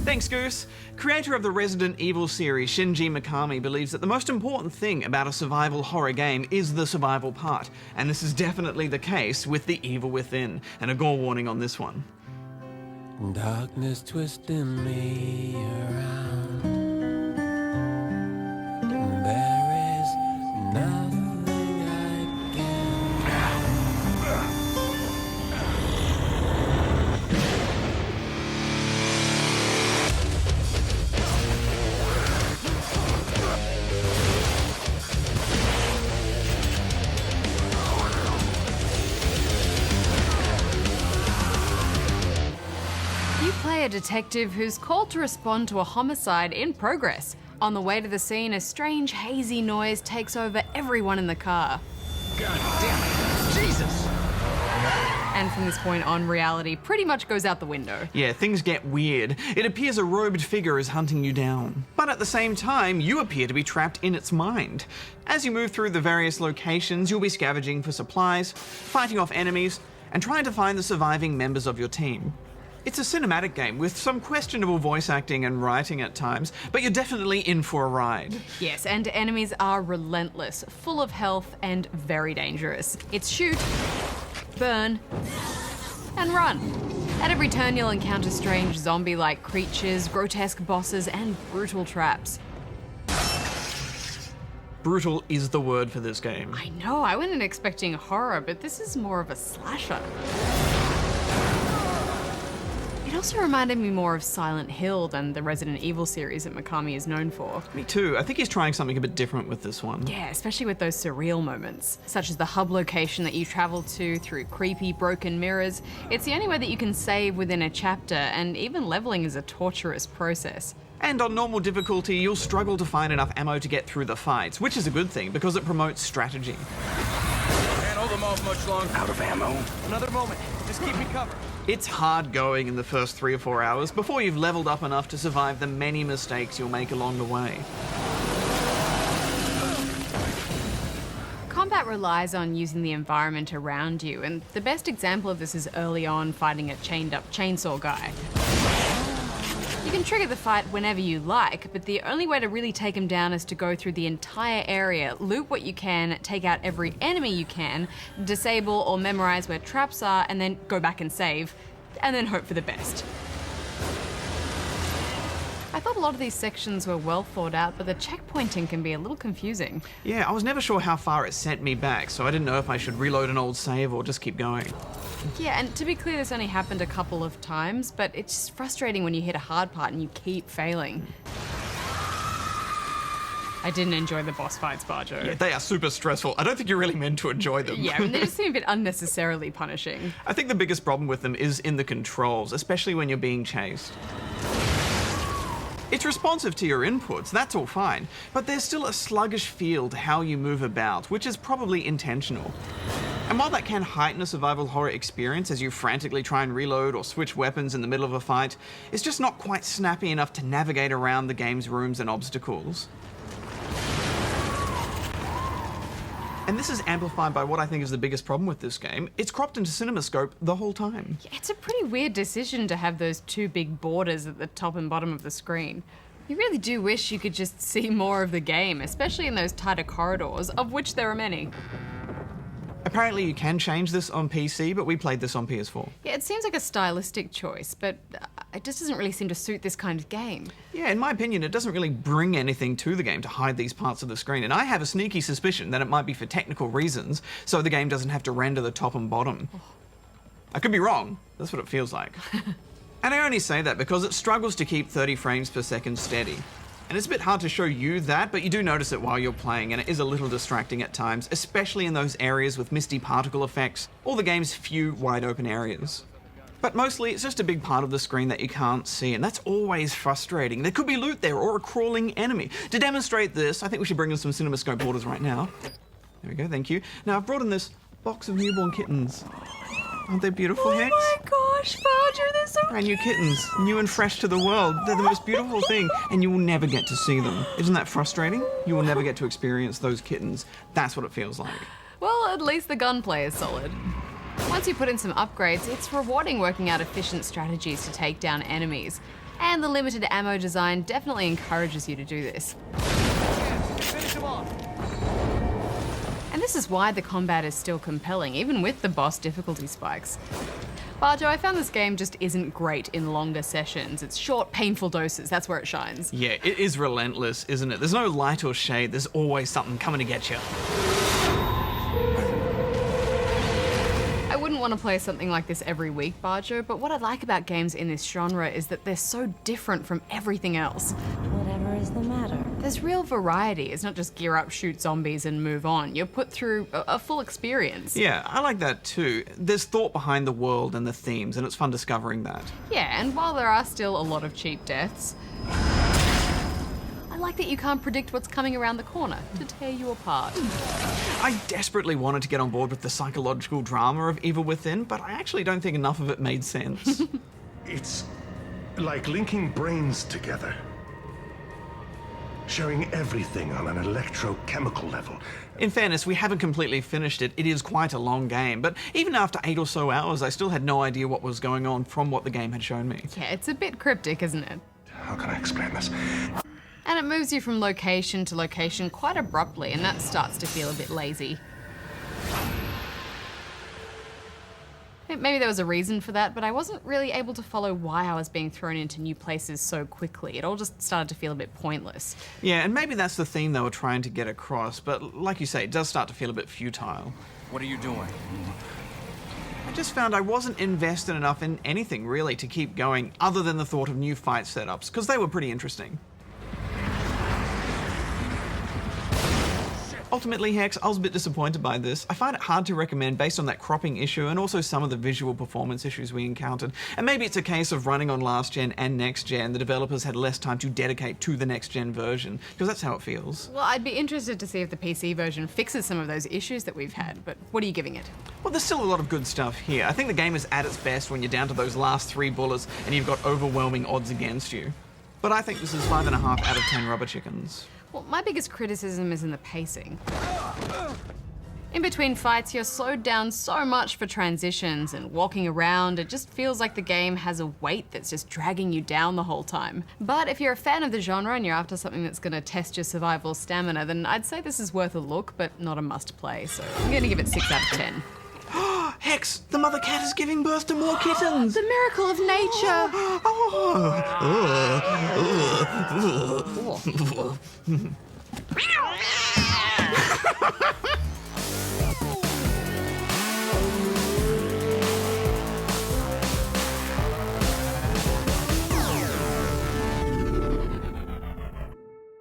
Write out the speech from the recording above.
Thanks, Goose. Creator of the Resident Evil series, Shinji Mikami, believes that the most important thing about a survival horror game is the survival part, and this is definitely the case with The Evil Within, and a gore warning on this one. Darkness twisting me around. There is nothing I can. You play a detective who's called to respond to a homicide in progress. On the way to the scene, a strange, hazy noise takes over everyone in the car. God damn it! Jesus! And from this point on, reality pretty much goes out the window. Yeah, things get weird. It appears a robed figure is hunting you down. But at the same time, you appear to be trapped in its mind. As you move through the various locations, you'll be scavenging for supplies, fighting off enemies, and trying to find the surviving members of your team. It's a cinematic game with some questionable voice acting and writing at times, but you're definitely in for a ride. Yes, and enemies are relentless, full of health, and very dangerous. It's shoot, burn, and run. At every turn, you'll encounter strange zombie-like creatures, grotesque bosses, and brutal traps. Brutal is the word for this game. I know, I wasn't expecting horror, but this is more of a slasher. It also reminded me more of Silent Hill than the Resident Evil series that Mikami is known for. Me too. I think he's trying something a bit different with this one. Yeah, especially with those surreal moments, such as the hub location that you travel to through creepy, broken mirrors. It's the only way that you can save within a chapter, and even leveling is a torturous process. And on normal difficulty, you'll struggle to find enough ammo to get through the fights, which is a good thing because it promotes strategy. Can't hold them off much longer. Out of ammo. Another moment. Just keep me covered. It's hard going in the first 3 or 4 hours before you've leveled up enough to survive the many mistakes you'll make along the way. Combat relies on using the environment around you, and the best example of this is early on fighting a chained-up chainsaw guy. You can trigger the fight whenever you like, but the only way to really take him down is to go through the entire area, loot what you can, take out every enemy you can, disable or memorize where traps are, and then go back and save, and then hope for the best. I thought a lot of these sections were well thought out, but the checkpointing can be a little confusing. Yeah, I was never sure how far it sent me back, so I didn't know if I should reload an old save or just keep going. Yeah, and to be clear, this only happened a couple of times, but it's just frustrating when you hit a hard part and you keep failing. I didn't enjoy the boss fights, Barjo. Yeah, they are super stressful. I don't think you're really meant to enjoy them. Yeah, I mean, they just seem a bit unnecessarily punishing. I think the biggest problem with them is in the controls, especially when you're being chased. It's responsive to your inputs, that's all fine, but there's still a sluggish feel to how you move about, which is probably intentional. And while that can heighten a survival horror experience as you frantically try and reload or switch weapons in the middle of a fight, it's just not quite snappy enough to navigate around the game's rooms and obstacles. And this is amplified by what I think is the biggest problem with this game. It's cropped into CinemaScope the whole time. It's a pretty weird decision to have those two big borders at the top and bottom of the screen. You really do wish you could just see more of the game, especially in those tighter corridors, of which there are many. Apparently you can change this on PC, but we played this on PS4. Yeah, it seems like a stylistic choice, but it just doesn't really seem to suit this kind of game. Yeah, in my opinion, it doesn't really bring anything to the game to hide these parts of the screen, and I have a sneaky suspicion that it might be for technical reasons, so the game doesn't have to render the top and bottom. I could be wrong, that's what it feels like. And I only say that because it struggles to keep 30 frames per second steady. And it's a bit hard to show you that, but you do notice it while you're playing, and it is a little distracting at times, especially in those areas with misty particle effects, or the game's few wide open areas. But mostly, it's just a big part of the screen that you can't see, and that's always frustrating. There could be loot there, or a crawling enemy. To demonstrate this, I think we should bring in some CinemaScope borders right now. There we go, thank you. Now, I've brought in this box of newborn kittens. Aren't they beautiful, Hex? Oh my gosh, Barger, they're so Brand new kittens, new and fresh to the world. They're the most beautiful thing, and you will never get to see them. Isn't that frustrating? You will never get to experience those kittens. That's what it feels like. Well, at least the gunplay is solid. Once you put in some upgrades, it's rewarding working out efficient strategies to take down enemies. And the limited ammo design definitely encourages you to do this. Finish him off. And this is why the combat is still compelling, even with the boss difficulty spikes. Barjo, I found this game just isn't great in longer sessions. It's short, painful doses. That's where it shines. Yeah, it is relentless, isn't it? There's no light or shade. There's always something coming to get you. I wouldn't want to play something like this every week, Barjo, but what I like about games in this genre is that they're so different from everything else. Whatever is the matter? There's real variety. It's not just gear up, shoot zombies, and move on. You're put through a full experience. Yeah, I like that too. There's thought behind the world and the themes, and it's fun discovering that. Yeah, and while there are still a lot of cheap deaths, I like that you can't predict what's coming around the corner to tear you apart. I desperately wanted to get on board with the psychological drama of Evil Within, but I actually don't think enough of it made sense. It's like linking brains together. Showing everything on an electrochemical level. In fairness, we haven't completely finished it. It is quite a long game, but even after 8 or so hours, I still had no idea what was going on from what the game had shown me. Yeah, it's a bit cryptic, isn't it? How can I explain this? And it moves you from location to location quite abruptly, and that starts to feel a bit lazy. Maybe there was a reason for that, but I wasn't really able to follow why I was being thrown into new places so quickly. It all just started to feel a bit pointless. Yeah, and maybe that's the theme they were trying to get across, but like you say, it does start to feel a bit futile. What are you doing? I just found I wasn't invested enough in anything really to keep going, other than the thought of new fight setups, because they were pretty interesting. Ultimately, Hex, I was a bit disappointed by this. I find it hard to recommend based on that cropping issue and also some of the visual performance issues we encountered. And maybe it's a case of running on last gen and next gen. The developers had less time to dedicate to the next gen version, because that's how it feels. Well, I'd be interested to see if the PC version fixes some of those issues that we've had, but what are you giving it? Well, there's still a lot of good stuff here. I think the game is at its best when you're down to those last 3 bullets and you've got overwhelming odds against you. But I think this is 5.5 out of 10 rubber chickens. Well, my biggest criticism is in the pacing. In between fights, you're slowed down so much for transitions and walking around. It just feels like the game has a weight that's just dragging you down the whole time. But if you're a fan of the genre and you're after something that's going to test your survival stamina, then I'd say this is worth a look, but not a must play. So I'm going to give it 6 out of 10. Hex, the mother cat is giving birth to more kittens! The miracle of nature! Oh.